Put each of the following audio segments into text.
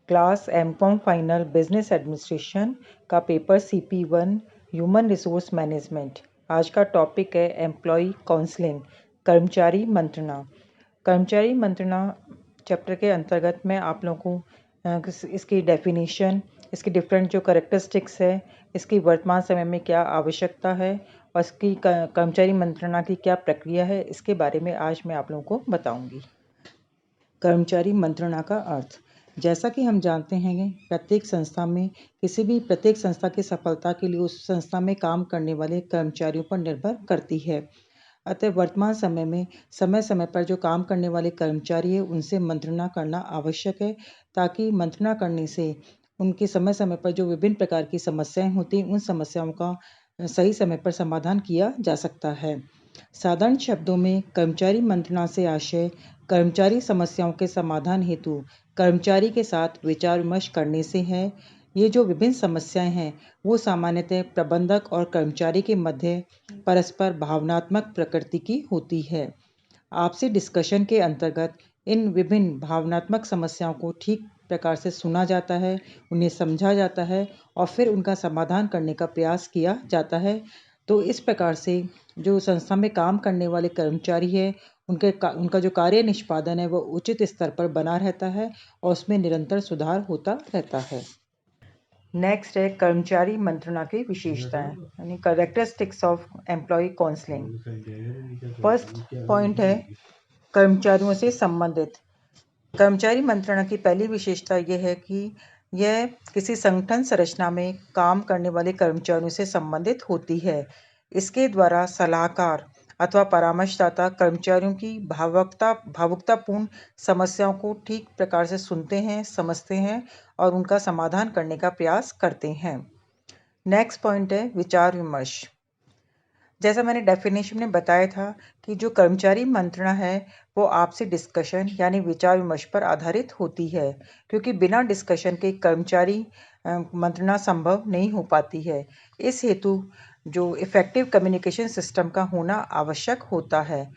Class MCom final business administration का paper CP1 human resource management. आज का topic है एम्प्लॉय काउंसलिंग, कर्मचारी मंत्रणा। कर्मचारी मंत्रणा चैप्टर के अंतर्गत मैं आप लोगों को इसकी डेफिनेशन, इसकी डिफरेंट जो करेक्टरिस्टिक्स है, इसकी वर्तमान समय में क्या आवश्यकता है और इसकी कर्मचारी मंत्रणा की क्या प्रक्रिया है, इसके बारे में आज मैं आप लोगों को बताऊंगी। कर्मचारी मंत्रणा का अर्थ, जैसा कि हम जानते हैं कि प्रत्येक संस्था की सफलता के लिए उस संस्था में काम करने वाले कर्मचारियों पर निर्भर करती है। अतः वर्तमान समय में समय समय पर जो काम करने वाले कर्मचारी हैं उनसे मंत्रणा करना आवश्यक है, ताकि मंत्रणा करने से उनके समय समय पर जो विभिन्न प्रकार की समस्याएं होती हैं उन समस्याओं का सही समय पर समाधान किया जा सकता है। साधारण शब्दों में कर्मचारी मंत्रणा से आशय कर्मचारी समस्याओं के समाधान हेतु कर्मचारी के साथ विचार विमर्श करने से है। ये जो विभिन्न समस्याएं हैं वो सामान्यतः प्रबंधक और कर्मचारी के मध्य परस्पर भावनात्मक प्रकृति की होती है। आपसी डिस्कशन के अंतर्गत इन विभिन्न भावनात्मक समस्याओं को ठीक प्रकार से सुना जाता है, उन्हें समझा जाता है और फिर उनका समाधान करने का प्रयास किया जाता है। तो इस प्रकार से जो संस्था में काम करने वाले कर्मचारी है उनका जो कार्य निष्पादन है वो उचित स्तर पर बना रहता है और उसमें निरंतर सुधार होता रहता है। नेक्स्ट है कर्मचारी मंत्रणा की विशेषताएं, यानी characteristics of employee counselling. First point है कर्मचारियों से संबंधित। कर्मचारी मंत्रणा की पहली विशेषता यह है कि यह किसी संगठन संरचना में काम करने वाले कर्मचारियों से संबंधित होती है। इसके द्वारा सलाहकार अथवा परामर्शदाता कर्मचारियों की भावुकतापूर्ण समस्याओं को ठीक प्रकार से सुनते हैं, समझते हैं और उनका समाधान करने का प्रयास करते हैं। नेक्स्ट पॉइंट है विचार विमर्श। जैसा मैंने डेफिनेशन में बताया था कि जो कर्मचारी मंत्रणा है वो आपसी डिस्कशन यानी विचार विमर्श पर आधारित होती है, क्योंकि बिना डिस्कशन के कर्मचारी मंत्रणा संभव नहीं हो पाती है। इस हेतु जो इफ़ेक्टिव कम्युनिकेशन सिस्टम का होना आवश्यक होता है।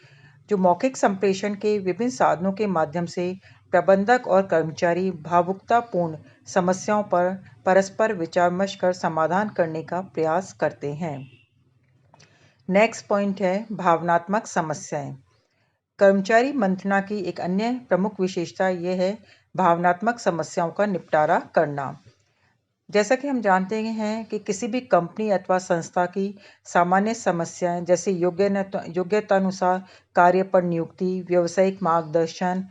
जो मौखिक संप्रेषण के विभिन्न साधनों के माध्यम से प्रबंधक और कर्मचारी भावुकतापूर्ण समस्याओं पर परस्पर विचार विमर्श कर समाधान करने का प्रयास करते हैं। नेक्स्ट पॉइंट है भावनात्मक समस्याएं। कर्मचारी मंत्रणा की एक अन्य प्रमुख विशेषता यह है भावनात्मक समस्याओं का निपटारा करना। जैसा कि हम जानते हैं कि किसी भी कंपनी अथवा संस्था की सामान्य समस्याएं जैसे योग्यतानुसार कार्य पर नियुक्ति, व्यावसायिक मार्गदर्शन,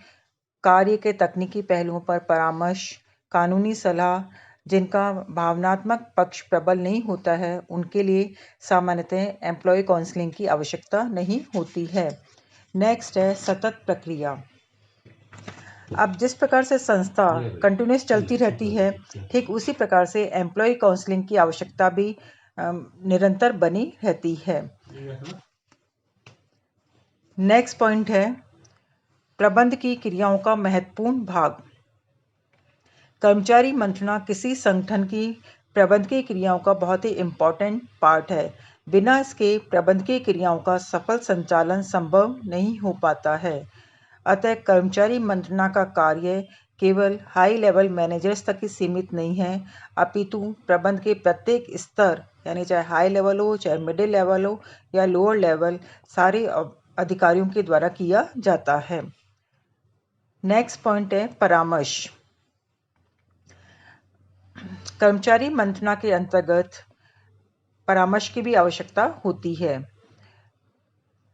कार्य के तकनीकी पहलुओं पर परामर्श, कानूनी सलाह, जिनका भावनात्मक पक्ष प्रबल नहीं होता है उनके लिए सामान्यतः एम्प्लॉय काउंसलिंग की आवश्यकता नहीं होती है। नेक्स्ट है सतत प्रक्रिया। अब जिस प्रकार से संस्था कंटिन्यूस चलती रहती है, ठीक उसी प्रकार से एम्प्लॉय काउंसलिंग की आवश्यकता भी निरंतर बनी रहती है। नेक्स्ट पॉइंट है प्रबंध की क्रियाओं का महत्वपूर्ण भाग। कर्मचारी मंत्रणा किसी संगठन की प्रबंधकीय क्रियाओं का बहुत ही इम्पोर्टेंट पार्ट है। बिना इसके प्रबंधकीय क्रियाओं का सफल संचालन संभव नहीं हो पाता है। अतः कर्मचारी मंत्रणा का कार्य केवल हाई लेवल मैनेजर्स तक ही सीमित नहीं है, अपितु प्रबंध के प्रत्येक स्तर यानी चाहे हाई लेवल हो, चाहे मिडिल लेवल हो या लोअर लेवल, सारे अधिकारियों के द्वारा किया जाता है। नेक्स्ट पॉइंट है परामर्श। कर्मचारी मंत्रणा के अंतर्गत परामर्श की भी आवश्यकता होती है,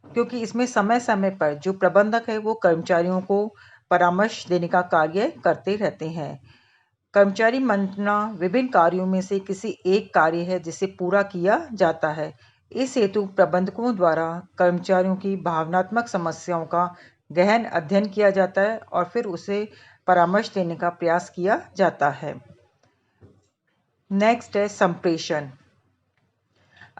क्योंकि इसमें समय समय पर जो प्रबंधक है वो कर्मचारियों को परामर्श देने का कार्य करते रहते हैं। कर्मचारी मंत्रणा विभिन्न कार्यों में से किसी एक कार्य है जिसे पूरा किया जाता है। इस हेतु प्रबंधकों द्वारा कर्मचारियों की भावनात्मक समस्याओं का गहन अध्ययन किया जाता है और फिर उसे परामर्श देने का प्रयास किया जाता है। नेक्स्ट है संप्रेषण।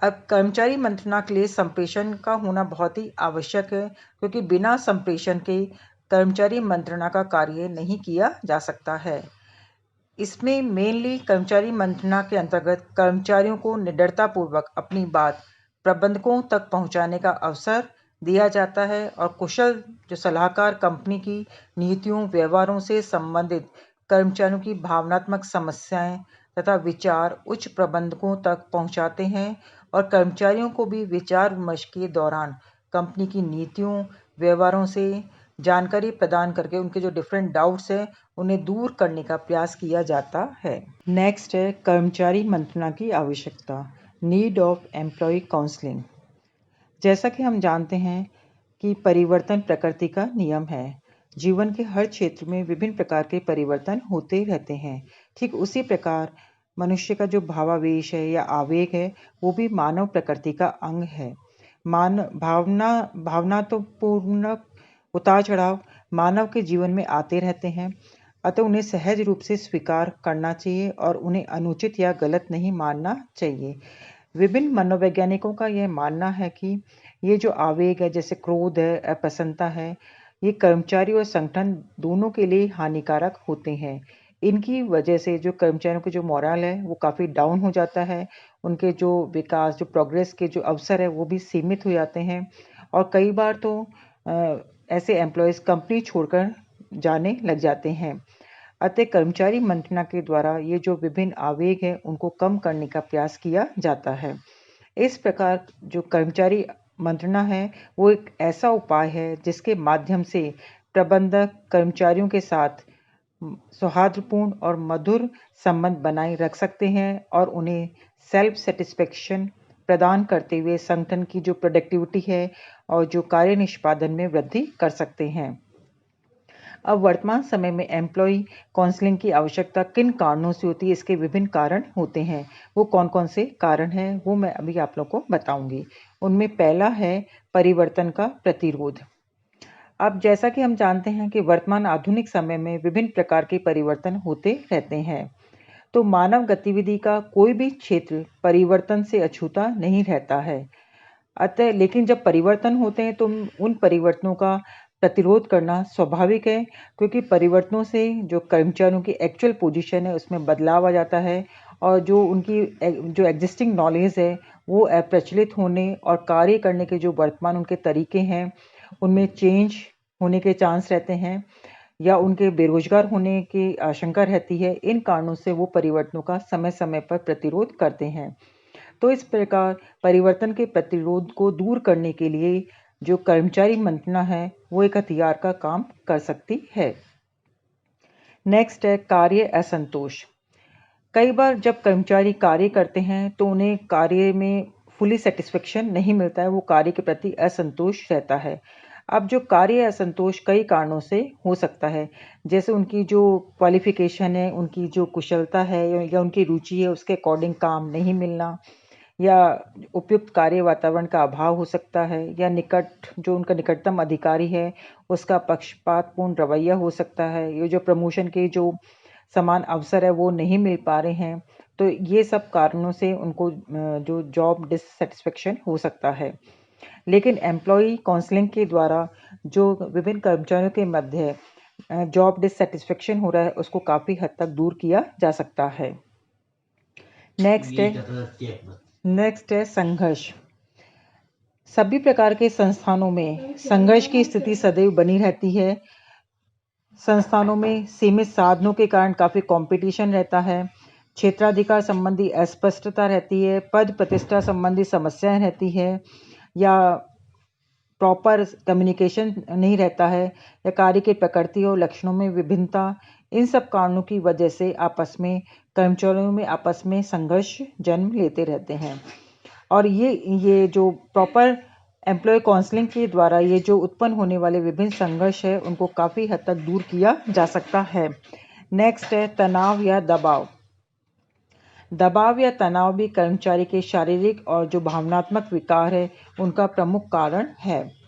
अब कर्मचारी मंत्रणा के लिए संप्रेषण का होना बहुत ही आवश्यक है, क्योंकि बिना संप्रेषण के कर्मचारी मंत्रणा का कार्य नहीं किया जा सकता है। इसमें मेनली कर्मचारी मंत्रणा के अंतर्गत कर्मचारियों को निडरतापूर्वक अपनी बात प्रबंधकों तक पहुंचाने का अवसर दिया जाता है और कुशल जो सलाहकार कंपनी की नीतियों व्यवहारों से संबंधित कर्मचारियों की भावनात्मक समस्याएं तथा विचार उच्च प्रबंधकों तक पहुंचाते हैं और कर्मचारियों को भी विचार विमर्श के दौरान कंपनी की नीतियों व्यवहारों से जानकारी प्रदान करके उनके जो डिफरेंट डाउट्स हैं उन्हें दूर करने का प्रयास किया जाता है। नेक्स्ट है कर्मचारी मंत्रणा की आवश्यकता, नीड ऑफ एम्प्लॉय काउंसलिंग। जैसा कि हम जानते हैं कि परिवर्तन प्रकृति का नियम है। जीवन के हर क्षेत्र में विभिन्न प्रकार के परिवर्तन होते रहते हैं। ठीक उसी प्रकार मनुष्य का जो भावावेश है या आवेग है वो भी मानव प्रकृति का अंग है। भावना तो पूर्ण उतार चढ़ाव मानव के जीवन में आते रहते हैं, अतः उन्हें सहज रूप से स्वीकार करना चाहिए और उन्हें अनुचित या गलत नहीं मानना चाहिए। विभिन्न मनोवैज्ञानिकों का यह मानना है कि ये जो आवेग है जैसे क्रोध है, अप्रसन्नता है, ये कर्मचारी और संगठन दोनों के लिए हानिकारक होते हैं। इनकी वजह से जो कर्मचारियों के जो मोरल है वो काफ़ी डाउन हो जाता है, उनके जो विकास जो प्रोग्रेस के जो अवसर है वो भी सीमित हो जाते हैं और कई बार तो ऐसे एम्प्लॉयज़ कंपनी छोड़कर जाने लग जाते हैं। अतः कर्मचारी मंत्रणा के द्वारा ये जो विभिन्न आवेग हैं उनको कम करने का प्रयास किया जाता है। इस प्रकार जो कर्मचारी मंत्रणा है वो एक ऐसा उपाय है जिसके माध्यम से प्रबंधक कर्मचारियों के साथ सौहार्दपूर्ण और मधुर संबंध बनाए रख सकते हैं और उन्हें सेल्फ सेटिस्फेक्शन प्रदान करते हुए संगठन की जो प्रोडक्टिविटी है और जो कार्य निष्पादन में वृद्धि कर सकते हैं। अब वर्तमान समय में एम्प्लॉय काउंसलिंग की आवश्यकता किन कारणों से होती है, इसके विभिन्न कारण होते हैं। वो कौन कौन से कारण हैं वो मैं अभी आप लोगों को बताऊंगी। उनमें पहला है परिवर्तन का प्रतिरोध। अब जैसा कि हम जानते हैं कि वर्तमान आधुनिक समय में विभिन्न प्रकार के परिवर्तन होते रहते हैं, तो मानव गतिविधि का कोई भी क्षेत्र परिवर्तन से अछूता नहीं रहता है। अतः लेकिन जब परिवर्तन होते हैं तो उन परिवर्तनों का प्रतिरोध करना स्वाभाविक है, क्योंकि परिवर्तनों से जो कर्मचारियों की एक्चुअल पोजीशन है उसमें बदलाव आ जाता है और जो उनकी जो एग्जिस्टिंग नॉलेज है वो प्रचलित होने और कार्य करने के जो वर्तमान उनके तरीके हैं उनमें चेंज होने के चांस रहते हैं या उनके बेरोजगार होने की आशंका रहती है। इन कारणों से वो परिवर्तनों का समय समय पर प्रतिरोध करते हैं। तो इस प्रकार परिवर्तन के प्रतिरोध को दूर करने के लिए जो कर्मचारी मंत्रणा है वो एक हथियार का काम कर सकती है। नेक्स्ट है कार्य असंतोष। कई बार जब कर्मचारी कार्य करते हैं तो उन्हें कार्य में फुली सेटिस्फेक्शन नहीं मिलता है, वो कार्य के प्रति असंतोष रहता है। अब जो कार्य असंतोष कई कारणों से हो सकता है, जैसे उनकी जो क्वालिफिकेशन है, उनकी जो कुशलता है या उनकी रुचि है उसके अकॉर्डिंग काम नहीं मिलना, या उपयुक्त कार्य वातावरण का अभाव हो सकता है, या जो उनका निकटतम अधिकारी है उसका पक्षपातपूर्ण रवैया हो सकता है, ये जो प्रमोशन के जो समान अवसर है वो नहीं मिल पा रहे हैं। तो ये सब कारणों से उनको जो जॉब डिससेटिस्फेक्शन हो सकता है। लेकिन एम्प्लॉय काउंसलिंग के द्वारा जो विभिन्न कर्मचारियों के मध्य जॉब डिससेटिस्फेक्शन हो रहा है उसको काफ़ी हद तक दूर किया जा सकता है। नेक्स्ट है संघर्ष। सभी प्रकार के संस्थानों में संघर्ष की स्थिति सदैव बनी रहती है। संस्थानों में सीमित साधनों के कारण काफ़ी कंपटीशन रहता है, क्षेत्राधिकार संबंधी अस्पष्टता रहती है, पद प्रतिष्ठा संबंधी समस्याएं रहती है, या प्रॉपर कम्युनिकेशन नहीं रहता है, या कार्य की प्रकृति और लक्षणों में विभिन्नता। इन सब कारणों की वजह से कर्मचारियों में आपस में संघर्ष जन्म लेते रहते हैं और ये जो प्रॉपर एम्प्लॉय काउंसलिंग के द्वारा ये जो उत्पन्न होने वाले विभिन्न संघर्ष है उनको काफ़ी हद तक दूर किया जा सकता है। नेक्स्ट है तनाव या दबाव। दबाव या तनाव भी कर्मचारी के शारीरिक और जो भावनात्मक विकार है उनका प्रमुख कारण है।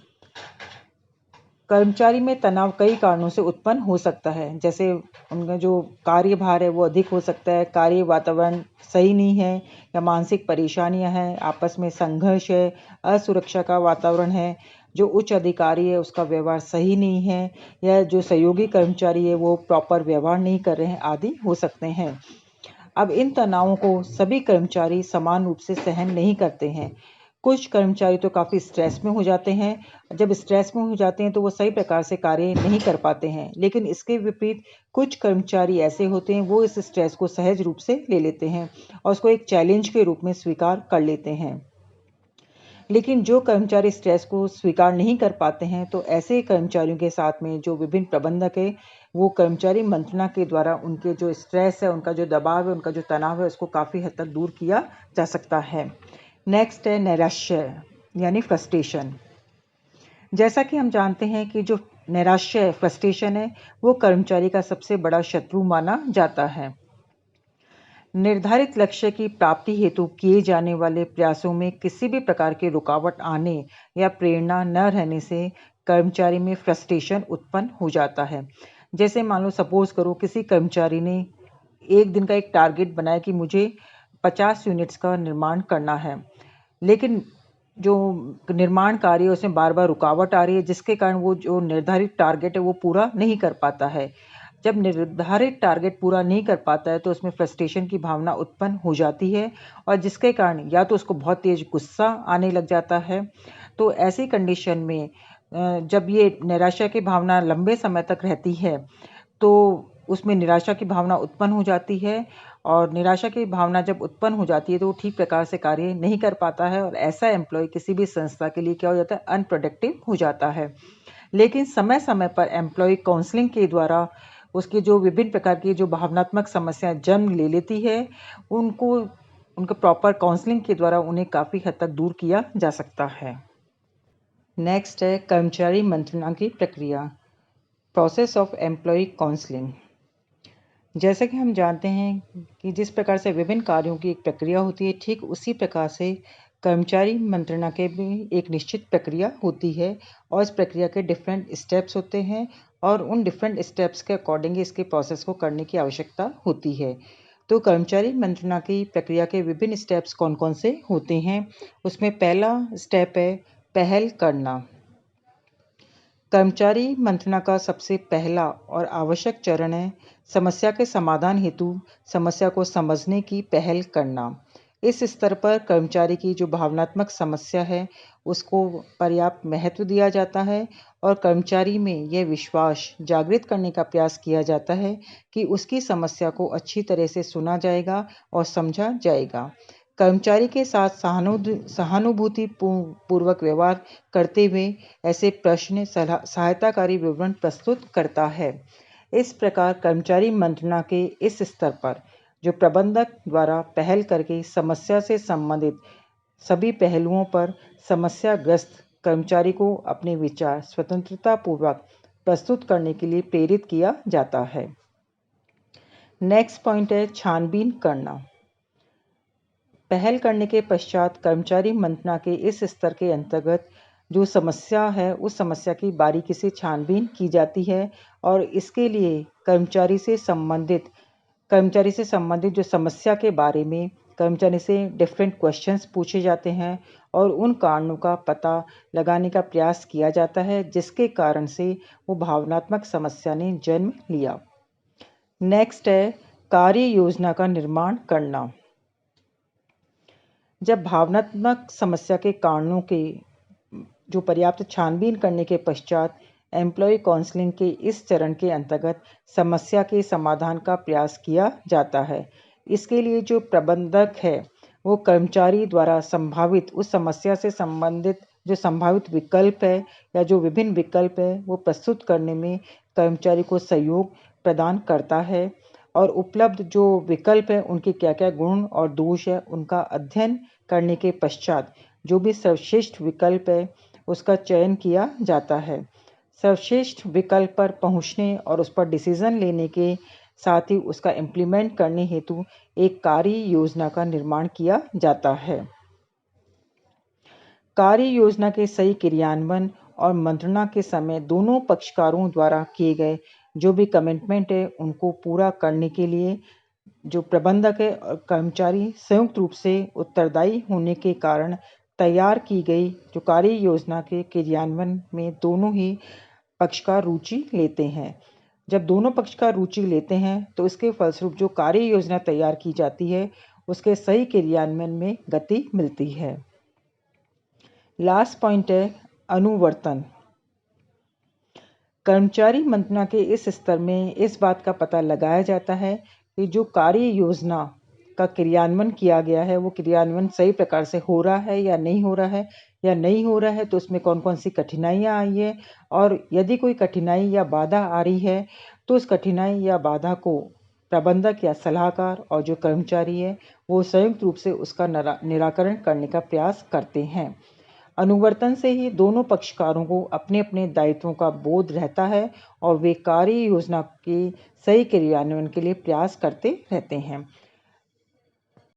कर्मचारी में तनाव कई कारणों से उत्पन्न हो सकता है, जैसे उनका जो कार्यभार है वो अधिक हो सकता है, कार्य वातावरण सही नहीं है, या मानसिक परेशानियां हैं, आपस में संघर्ष है, असुरक्षा का वातावरण है, जो उच्च अधिकारी है उसका व्यवहार सही नहीं है, या जो सहयोगी कर्मचारी है वो प्रॉपर व्यवहार नहीं कर रहे हैं आदि हो सकते हैं। अब इन तनावों को सभी कर्मचारी समान रूप से सहन नहीं करते हैं। कुछ कर्मचारी तो काफ़ी स्ट्रेस में हो जाते हैं। जब स्ट्रेस में हो जाते हैं तो वो सही प्रकार से कार्य नहीं कर पाते हैं, लेकिन इसके विपरीत कुछ कर्मचारी ऐसे होते हैं, वो इस स्ट्रेस को सहज रूप से ले लेते हैं और उसको एक चैलेंज के रूप में स्वीकार कर लेते हैं। लेकिन जो कर्मचारी स्ट्रेस को स्वीकार नहीं कर पाते हैं, तो ऐसे कर्मचारियों के साथ में जो विभिन्न प्रबंधक है, वो कर्मचारी मंत्रणा के द्वारा उनके जो स्ट्रेस है, उनका जो दबाव है, उनका जो तनाव है, उसको काफ़ी हद तक दूर किया जा सकता है। नेक्स्ट है नैराश्य यानी फ्रस्ट्रेशन। जैसा कि हम जानते हैं कि जो नैराश्य है, फ्रस्ट्रेशन है, वो कर्मचारी का सबसे बड़ा शत्रु माना जाता है। निर्धारित लक्ष्य की प्राप्ति हेतु किए जाने वाले प्रयासों में किसी भी प्रकार की रुकावट आने या प्रेरणा न रहने से कर्मचारी में फ्रस्ट्रेशन उत्पन्न हो जाता है। जैसे मान लो सपोज करो किसी कर्मचारी ने एक दिन का एक टारगेट बनाया कि मुझे 50 यूनिट्स का निर्माण करना है, लेकिन जो निर्माण कार्य है उसमें बार बार रुकावट आ रही है, जिसके कारण वो जो निर्धारित टारगेट है वो पूरा नहीं कर पाता है। जब निर्धारित टारगेट पूरा नहीं कर पाता है तो उसमें फ्रस्ट्रेशन की भावना उत्पन्न हो जाती है और जिसके कारण या तो उसको बहुत तेज गुस्सा आने लग जाता है। तो ऐसी कंडीशन में जब ये निराशा की भावना लंबे समय तक रहती है तो उसमें निराशा की भावना उत्पन्न हो जाती है और निराशा की भावना जब उत्पन्न हो जाती है तो वो ठीक प्रकार से कार्य नहीं कर पाता है और ऐसा एम्प्लॉय किसी भी संस्था के लिए क्या हो जाता है, अनप्रोडक्टिव हो जाता है। लेकिन समय समय पर एम्प्लॉय काउंसलिंग के द्वारा उसकी जो विभिन्न प्रकार की जो भावनात्मक समस्याएं जन्म ले लेती है, उनको उनके प्रॉपर काउंसलिंग के द्वारा उन्हें काफ़ी हद तक दूर किया जा सकता है। नेक्स्ट है कर्मचारी मंत्रणा की प्रक्रिया, प्रोसेस ऑफ एम्प्लॉय काउंसलिंग। जैसा कि हम जानते हैं कि जिस प्रकार से विभिन्न कार्यों की एक प्रक्रिया होती है, ठीक उसी प्रकार से कर्मचारी मंत्रणा के भी एक निश्चित प्रक्रिया होती है और इस प्रक्रिया के डिफरेंट स्टेप्स होते हैं और उन डिफरेंट स्टेप्स के अकॉर्डिंग इसके प्रोसेस को करने की आवश्यकता होती है। तो कर्मचारी मंत्रणा की प्रक्रिया के विभिन्न स्टेप्स कौन कौन से होते हैं, उसमें पहला स्टेप है पहल करना। कर्मचारी मंत्रणा का सबसे पहला और आवश्यक चरण है समस्या के समाधान हेतु समस्या को समझने की पहल करना। इस स्तर पर कर्मचारी की जो भावनात्मक समस्या है उसको पर्याप्त महत्व दिया जाता है और कर्मचारी में यह विश्वास जागृत करने का प्रयास किया जाता है कि उसकी समस्या को अच्छी तरह से सुना जाएगा और समझा जाएगा। कर्मचारी के साथ सहानुभूति पूर्वक व्यवहार करते हुए ऐसे प्रश्न सहायताकारी विवरण प्रस्तुत करता है। इस प्रकार कर्मचारी मंत्रणा के इस स्तर पर जो प्रबंधक द्वारा पहल करके समस्या से संबंधित सभी पहलुओं पर समस्याग्रस्त कर्मचारी को अपने विचार स्वतंत्रता पूर्वक प्रस्तुत करने के लिए प्रेरित किया जाता है। नेक्स्ट पॉइंट है छानबीन करना। पहल करने के पश्चात कर्मचारी मंत्रणा के इस स्तर के अंतर्गत जो समस्या है उस समस्या की बारीकी से छानबीन की जाती है और इसके लिए कर्मचारी से संबंधित जो समस्या के बारे में कर्मचारी से डिफरेंट क्वेश्चंस पूछे जाते हैं और उन कारणों का पता लगाने का प्रयास किया जाता है जिसके कारण से वो भावनात्मक समस्या ने जन्म लिया। नेक्स्ट है कार्य योजना का निर्माण करना। जब भावनात्मक समस्या के कारणों के जो पर्याप्त छानबीन करने के पश्चात एम्प्लॉय काउंसलिंग के इस चरण के अंतर्गत समस्या के समाधान का प्रयास किया जाता है। इसके लिए जो प्रबंधक है वो कर्मचारी द्वारा संभावित उस समस्या से संबंधित जो संभावित विकल्प है या जो विभिन्न विकल्प है वो प्रस्तुत करने में कर्मचारी को सहयोग प्रदान करता है और उपलब्ध जो विकल्प है उनके क्या क्या गुण और दोष है उनका अध्ययन करने के पश्चात जो भी सर्वश्रेष्ठ विकल्प है उसका चयन किया जाता है। सर्वश्रेष्ठ विकल्प पर पहुंचने और उस पर डिसीजन लेने के साथ ही उसका इम्प्लीमेंट करने हेतु एक कार्य योजना का निर्माण किया जाता है। कार्य योजना के सही क्रियान्वयन और मंत्रणा के समय दोनों पक्षकारों द्वारा किए गए जो भी कमिटमेंट है उनको पूरा करने के लिए जो प्रबंधक है और कर्मचारी संयुक्त रूप से उत्तरदायी होने के कारण तैयार की गई जो कार्य योजना के क्रियान्वयन में दोनों ही पक्षकार रुचि लेते हैं। जब दोनों पक्षकार रुचि लेते हैं तो इसके फलस्वरूप जो कार्य योजना तैयार की जाती है उसके सही क्रियान्वयन में गति मिलती है। लास्ट पॉइंट है अनुवर्तन। कर्मचारी मंत्रणा के इस स्तर में इस बात का पता लगाया जाता है कि जो कार्य योजना का क्रियान्वयन किया गया है वो क्रियान्वयन सही प्रकार से हो रहा है या नहीं हो रहा है, या नहीं हो रहा है तो उसमें कौन कौन सी कठिनाइयाँ आई है, और यदि कोई कठिनाई या बाधा आ रही है तो उस कठिनाई या बाधा को प्रबंधक या सलाहकार और जो कर्मचारी है वो संयुक्त रूप से उसका निराकरण करने का प्रयास करते हैं। अनुवर्तन से ही दोनों पक्षकारों को अपने अपने दायित्वों का बोध रहता है और वे कार्य योजना के सही क्रियान्वयन के लिए प्रयास करते रहते हैं।